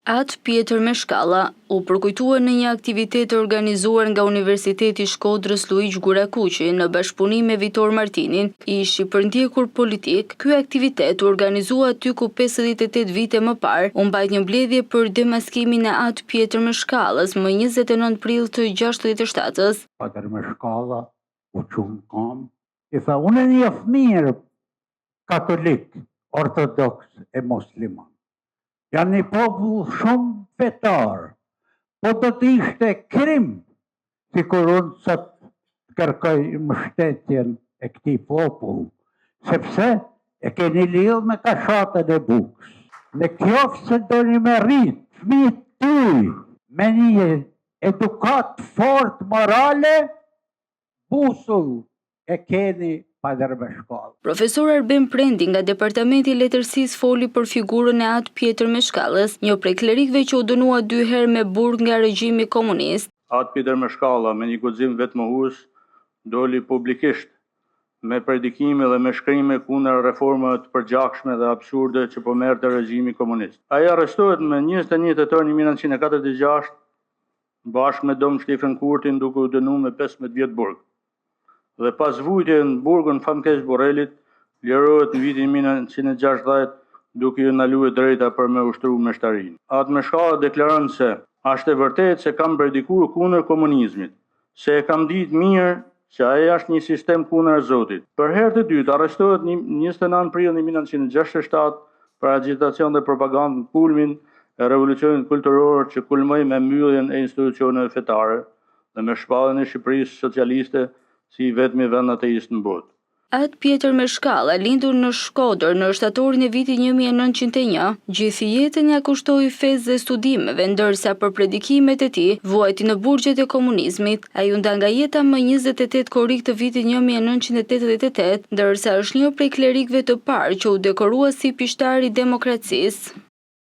Atë Pjetër Meshkalla u përkujtua në një aktivitet të organizuar nga Universiteti i Shkodrës Luiq Gurakuqi në bashkëpunim me Vitor Martinin, ish i përndjekur politik. Ky aktivitet u organizua aty ku 58 vite më parë u mbajt një mbledhje për demaskimin e Atë Pjetër Meshkallës më 29 prill të 67-s. Patër Meshkalla u qunë kam, i tha unë një mirë katolik, ortodoks e musliman. Janë një popull shumë fetar, po do të ishte krim si kur unë sot kërkoj mbështetjen e këtij popull, sepse e keni lidhë me kashatën e bukës. Në qoftë se doni me rrit fëmijët tuaj me një edukat fort morale, busull e keni Padër Meshkallë. Profesor Arben Prendi nga Departamenti i Letërsisë foli për figurën e Atë Pjetër Meshkallës, një prej klerikëve që u dënua 2 herë me burg nga regjimi komunist. Atë Pjetër Meshkalla me një guxim vetmohues doli publikisht me predikime dhe me shkrime kundër reformave të përgjakshme dhe absurde që po merrte regjimi komunist. Ai arrestohet me 21 tetor 1946 bashkë me Dom Shtefan Kurtin duke u dënuar me 15 vjet burg. Dhe pas vujtje në burgun famkeq Borrelit, lirohet në vitin 1960 duke i ndaluar drejta për me ushtruar meshtarinë. Atë Meshkalla deklaron se është e vërtetë se kam predikuar kundër komunizmit, se e kam ditë mirë që ai është një sistem kundër Zotit. Për herë të dytë arrestohet 29 prill 1967 për agitacion dhe propagandë në kulmin e revolucionit kulturor që kulmoi me mbylljen e institucioneve fetare dhe me shpalljen e Shqipërisë socialiste si vetmi vend ateist në botë. Atë Pjetër Meshkalla, lindur në Shkodër në shtatorin e vitit 1901, gjithë jetën ja kushtoi fesë dhe studimeve, ndërsa për predikimet e tij vuajti në burgjet e komunizmit. Ai u nda nga jeta më 28 korrik të vitit 1988, ndërsa është një prej klerikëve të parë që u dekorua si pishtar i demokracisë.